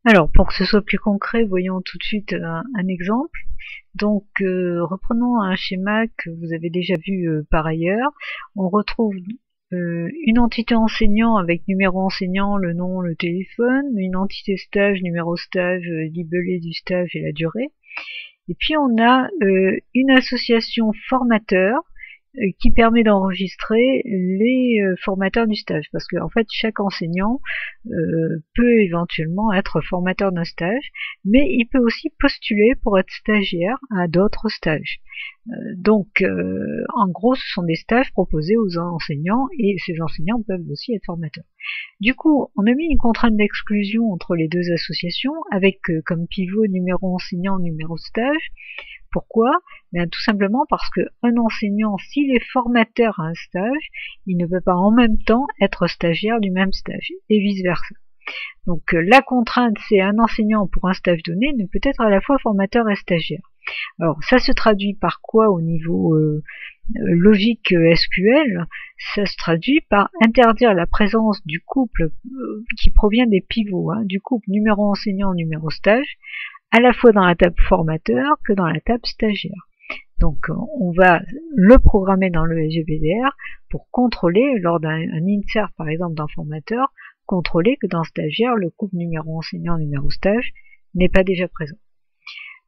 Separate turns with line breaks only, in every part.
Alors, pour que ce soit plus concret, voyons tout de suite un exemple. Donc, reprenons un schéma que vous avez déjà vu par ailleurs. On retrouve une entité enseignant avec numéro enseignant, le nom, le téléphone, une entité stage, numéro stage, libellé du stage et la durée. Et puis on a une association formateur qui permet d'enregistrer les formateurs du stage, parce que en fait chaque enseignant peut éventuellement être formateur d'un stage, mais il peut aussi postuler pour être stagiaire à d'autres stages. Donc en gros ce sont des stages proposés aux enseignants, et ces enseignants peuvent aussi être formateurs. Du coup, on a mis une contrainte d'exclusion entre les deux associations avec comme pivot numéro enseignant, numéro stage. Pourquoi? Bien, tout simplement parce qu'un enseignant, s'il est formateur à un stage, il ne peut pas en même temps être stagiaire du même stage, et vice-versa. Donc la contrainte, c'est un enseignant pour un stage donné ne peut être à la fois formateur et stagiaire. Alors ça se traduit par quoi au niveau logique SQL? Ça se traduit par interdire la présence du couple qui provient des pivots, du couple numéro enseignant, numéro stage, à la fois dans la table formateur que dans la table stagiaire. Donc on va le programmer dans le SGBDR pour contrôler, lors d'un insert par exemple d'un formateur, contrôler que dans stagiaire, le couple numéro enseignant, numéro stage n'est pas déjà présent.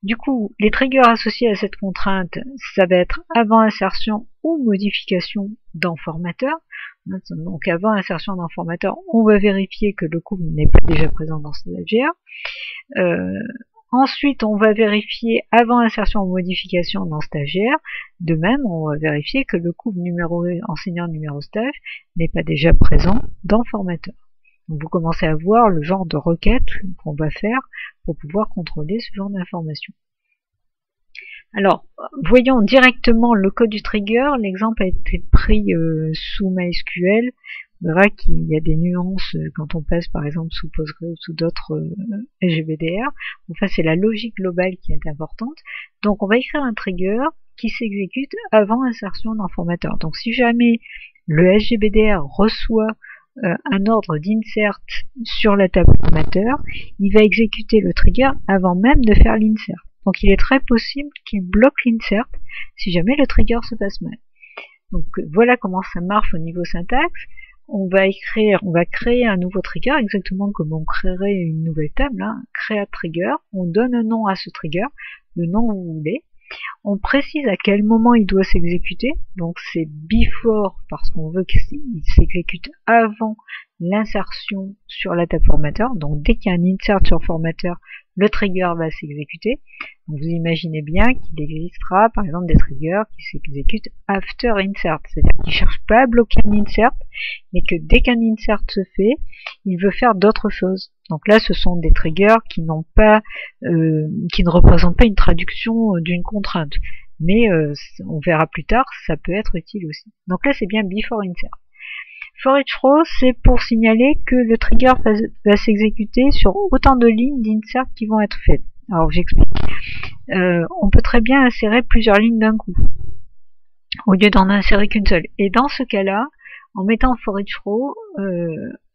Du coup, les triggers associés à cette contrainte, ça va être avant insertion ou modification dans formateur. Donc avant insertion dans formateur, on va vérifier que le couple n'est pas déjà présent dans stagiaire. Ensuite, on va vérifier avant insertion ou modification dans stagiaire. De même, on va vérifier que le couple numéro enseignant numéro stage n'est pas déjà présent dans formateur. Donc vous commencez à voir le genre de requête qu'on va faire pour pouvoir contrôler ce genre d'informations. Alors, voyons directement le code du trigger. L'exemple a été pris sous MySQL. On verra qu'il y a des nuances quand on passe par exemple sous Postgre ou sous d'autres SGBDR. Enfin, c'est la logique globale qui est importante. Donc on va écrire un trigger qui s'exécute avant insertion dans formateur. Donc si jamais le SGBDR reçoit un ordre d'insert sur la table formateur, il va exécuter le trigger avant même de faire l'insert. Donc il est très possible qu'il bloque l'insert si jamais le trigger se passe mal. Donc voilà comment ça marche au niveau syntaxe. On va créer un nouveau trigger, exactement comme on créerait une nouvelle table, create trigger. On donne un nom à ce trigger, le nom que vous voulez. On précise à quel moment il doit s'exécuter, donc c'est before parce qu'on veut qu'il s'exécute avant l'insertion sur la table formateur. Donc dès qu'il y a un insert sur formateur, le trigger va s'exécuter. Donc vous imaginez bien qu'il existera par exemple des triggers qui s'exécutent after insert, c'est-à-dire qu'il ne cherche pas à bloquer un insert, mais que dès qu'un insert se fait, il veut faire d'autres choses. Donc là, ce sont des triggers qui n'ont pas, qui ne représentent pas une traduction d'une contrainte, mais on verra plus tard, ça peut être utile aussi. Donc là, c'est bien before insert. For each row, c'est pour signaler que le trigger va s'exécuter sur autant de lignes d'insert qui vont être faites. Alors j'explique. On peut très bien insérer plusieurs lignes d'un coup, au lieu d'en insérer qu'une seule. Et dans ce cas-là, en mettant for each row,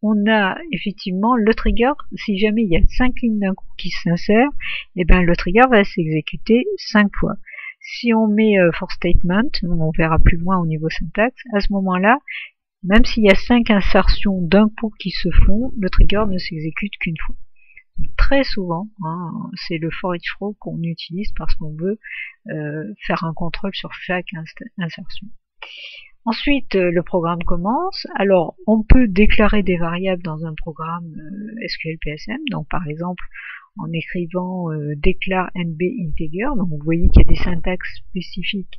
on a effectivement le trigger, si jamais il y a 5 lignes d'un coup qui s'insèrent, et ben le trigger va s'exécuter 5 fois. Si on met for statement, on verra plus loin au niveau syntaxe, à ce moment-là, même s'il y a 5 insertions d'un coup qui se font, le trigger ne s'exécute qu'une fois. Très souvent, c'est le for each row qu'on utilise parce qu'on veut faire un contrôle sur chaque insertion. Ensuite, le programme commence. Alors, on peut déclarer des variables dans un programme SQL PSM. Donc, par exemple, en écrivant déclare nb integer. Donc, vous voyez qu'il y a des syntaxes spécifiques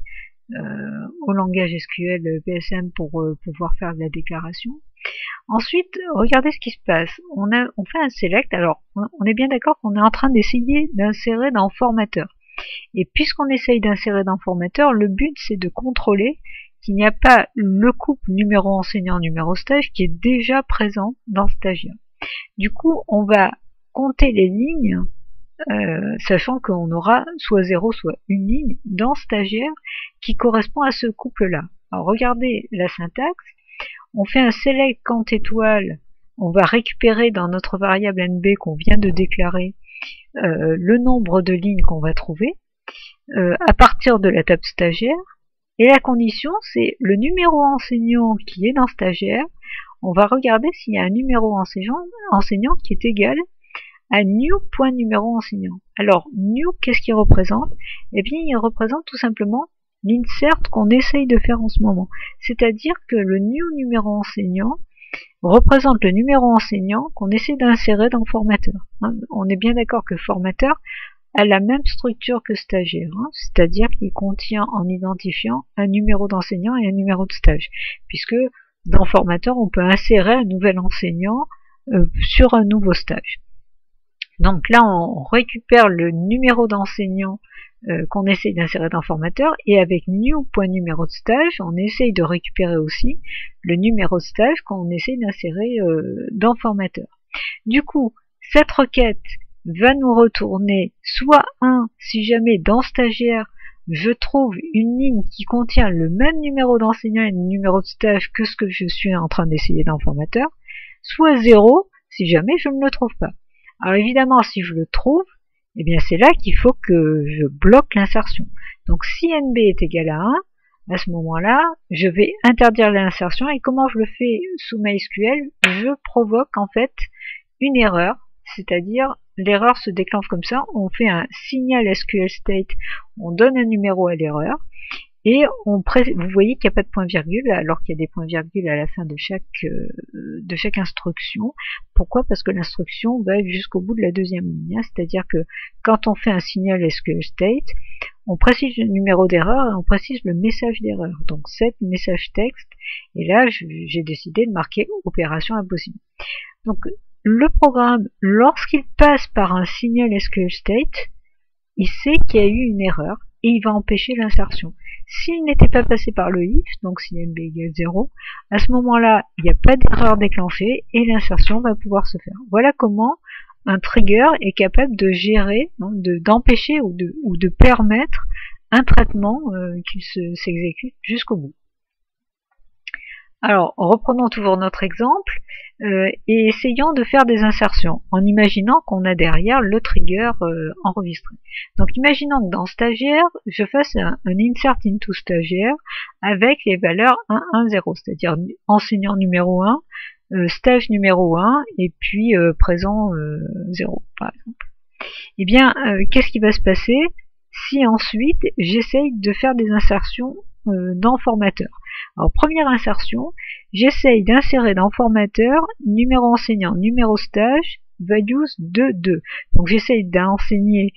au langage SQL PSM pour pouvoir faire de la déclaration. Ensuite, regardez ce qui se passe. On fait un select. Alors, on est bien d'accord qu'on est en train d'essayer d'insérer dans formateur. Et puisqu'on essaye d'insérer dans formateur, le but c'est de contrôler qu'il n'y a pas le couple numéro enseignant numéro stage qui est déjà présent dans stagiaire. Du coup, on va compter les lignes, sachant qu'on aura soit 0 soit une ligne dans stagiaire qui correspond à ce couple-là. Alors regardez la syntaxe. On fait un select quand étoile on va récupérer dans notre variable NB qu'on vient de déclarer le nombre de lignes qu'on va trouver à partir de la table stagiaire. Et la condition, c'est le numéro enseignant qui est dans stagiaire. On va regarder s'il y a un numéro enseignant qui est égal à new.numéro enseignant. Alors, new, qu'est-ce qu'il représente? Eh bien, il représente tout simplement l'insert qu'on essaye de faire en ce moment. C'est-à-dire que le new numéro enseignant représente le numéro enseignant qu'on essaie d'insérer dans formateur. On est bien d'accord que formateur a la même structure que stagiaire, c'est-à-dire qu'il contient en identifiant un numéro d'enseignant et un numéro de stage, puisque dans formateur, on peut insérer un nouvel enseignant sur un nouveau stage. Donc là, on récupère le numéro d'enseignant qu'on essaye d'insérer dans formateur, et avec new.numéro de stage, on essaye de récupérer aussi le numéro de stage qu'on essaye d'insérer dans formateur. Du coup, cette requête va nous retourner soit 1 si jamais dans stagiaire je trouve une ligne qui contient le même numéro d'enseignant et le numéro de stage que ce que je suis en train d'essayer dans formateur, soit 0 si jamais je ne le trouve pas. Alors évidemment, si je le trouve, eh bien c'est là qu'il faut que je bloque l'insertion. Donc si NB est égal à 1, à ce moment-là, je vais interdire l'insertion. Et comment je le fais sous MySQL? Je provoque en fait une erreur, c'est-à-dire l'erreur se déclenche comme ça, on fait un signal SQL state, on donne un numéro à l'erreur, et vous voyez qu'il n'y a pas de point-virgule, alors qu'il y a des points-virgules à la fin de chaque instruction. Pourquoi? Parce que l'instruction va jusqu'au bout de la deuxième ligne, c'est-à-dire que quand on fait un signal SQL state, on précise le numéro d'erreur et on précise le message d'erreur, donc set message texte, et là j'ai décidé de marquer opération impossible. Donc le programme, lorsqu'il passe par un signal SQL state, il sait qu'il y a eu une erreur et il va empêcher l'insertion. S'il n'était pas passé par le if, donc si NB égale 0, à ce moment-là, il n'y a pas d'erreur déclenchée et l'insertion va pouvoir se faire. Voilà comment un trigger est capable de gérer, d'empêcher ou de permettre un traitement qui s'exécute jusqu'au bout. Alors, reprenons toujours notre exemple et essayons de faire des insertions en imaginant qu'on a derrière le trigger enregistré. Donc, imaginons que dans stagiaire, je fasse un insert into stagiaire avec les valeurs 1, 1, 0, c'est-à-dire enseignant numéro 1, stage numéro 1 et puis présent 0, par exemple. Eh bien, qu'est-ce qui va se passer si ensuite j'essaye de faire des insertions dans formateur? Alors, première insertion, j'essaye d'insérer dans formateur numéro enseignant, numéro stage, values 2, 2. Donc j'essaye d'insérer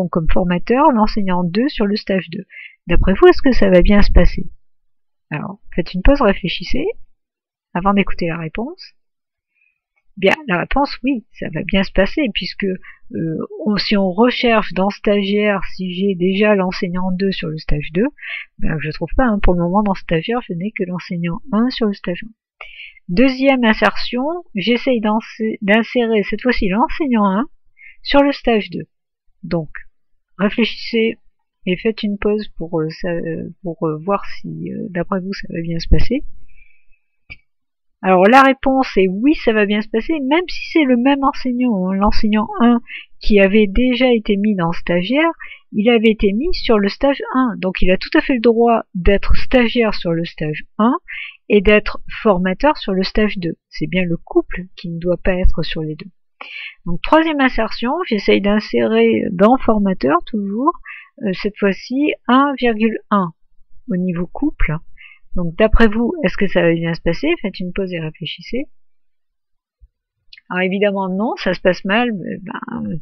comme formateur l'enseignant 2 sur le stage 2. D'après vous, est-ce que ça va bien se passer? Alors, faites une pause, réfléchissez avant d'écouter la réponse. Bien, la réponse, oui, ça va bien se passer, puisque si on recherche dans stagiaire, si j'ai déjà l'enseignant 2 sur le stage 2, ben, je ne trouve pas. Pour le moment, dans stagiaire, je n'ai que l'enseignant 1 sur le stage 1. Deuxième insertion, j'essaye d'insérer cette fois-ci l'enseignant 1 sur le stage 2. Donc, réfléchissez et faites une pause pour voir si, d'après vous, ça va bien se passer. Alors la réponse est oui, ça va bien se passer, même si c'est le même enseignant, l'enseignant 1 qui avait déjà été mis dans stagiaire, il avait été mis sur le stage 1, donc il a tout à fait le droit d'être stagiaire sur le stage 1 et d'être formateur sur le stage 2. C'est bien le couple qui ne doit pas être sur les deux. Donc troisième insertion, j'essaye d'insérer dans formateur toujours, cette fois-ci 1,1 au niveau couple. Donc d'après vous, est-ce que ça va bien se passer? Faites une pause et réfléchissez. Alors évidemment non, ça se passe mal,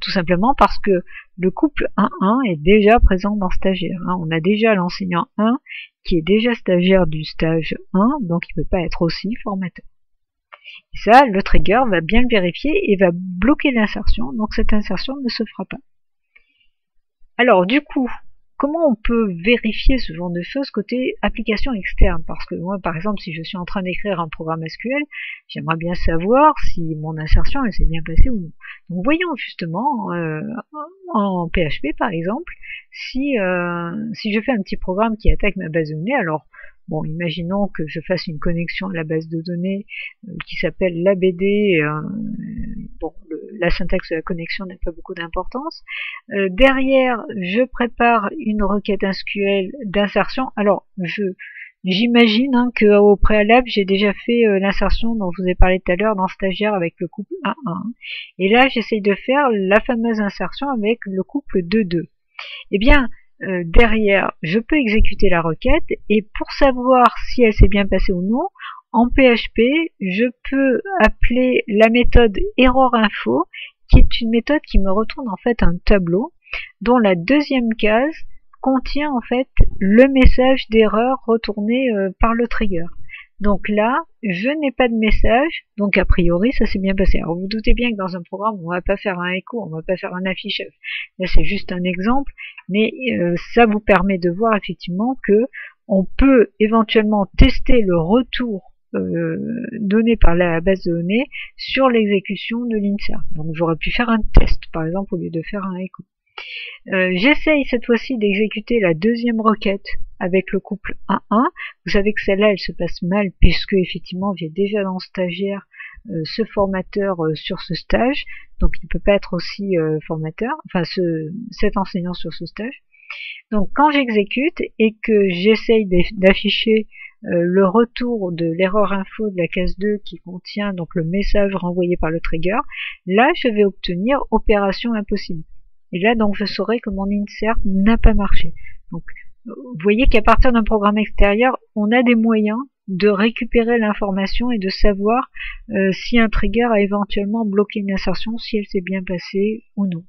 tout simplement parce que le couple 1-1 est déjà présent dans stagiaire. On a déjà l'enseignant 1 qui est déjà stagiaire du stage 1, donc il ne peut pas être aussi formateur. Et ça, le trigger va bien le vérifier et va bloquer l'insertion, donc cette insertion ne se fera pas. Alors du coup, comment on peut vérifier ce genre de choses côté application externe? Parce que moi, par exemple, si je suis en train d'écrire un programme SQL, j'aimerais bien savoir si mon insertion elle s'est bien passée ou non. Donc voyons justement en PHP par exemple, si je fais un petit programme qui attaque ma base de données, alors Bon, imaginons que je fasse une connexion à la base de données qui s'appelle l'ABD. Bon, la syntaxe de la connexion n'a pas beaucoup d'importance. Derrière, je prépare une requête SQL d'insertion. Alors, j'imagine qu'au préalable, j'ai déjà fait l'insertion dont je vous ai parlé tout à l'heure dans Stagiaire avec le couple 1-1. Et là, j'essaye de faire la fameuse insertion avec le couple 2-2. Eh bien, derrière, je peux exécuter la requête et pour savoir si elle s'est bien passée ou non, en PHP, je peux appeler la méthode error-info, qui est une méthode qui me retourne en fait un tableau dont la deuxième case contient en fait le message d'erreur retourné par le trigger. Donc là, je n'ai pas de message, donc a priori ça s'est bien passé. Alors vous, vous doutez bien que dans un programme, on va pas faire un écho, on va pas faire un affichage. Là c'est juste un exemple, mais ça vous permet de voir effectivement que on peut éventuellement tester le retour donné par la base de données sur l'exécution de l'insert. Donc j'aurais pu faire un test par exemple au lieu de faire un écho. J'essaye cette fois-ci d'exécuter la deuxième requête avec le couple 1-1. Vous savez que celle-là, elle se passe mal puisque effectivement j'ai déjà dans Stagiaire ce formateur sur ce stage, donc il ne peut pas être aussi formateur, enfin cet enseignant sur ce stage. Donc quand j'exécute et que j'essaye d'afficher le retour de l'erreur info de la case 2 qui contient donc le message renvoyé par le trigger, là je vais obtenir opération impossible. Et là, donc, je saurai que mon insert n'a pas marché. Donc, vous voyez qu'à partir d'un programme extérieur, on a des moyens de récupérer l'information et de savoir si un trigger a éventuellement bloqué une insertion, si elle s'est bien passée ou non.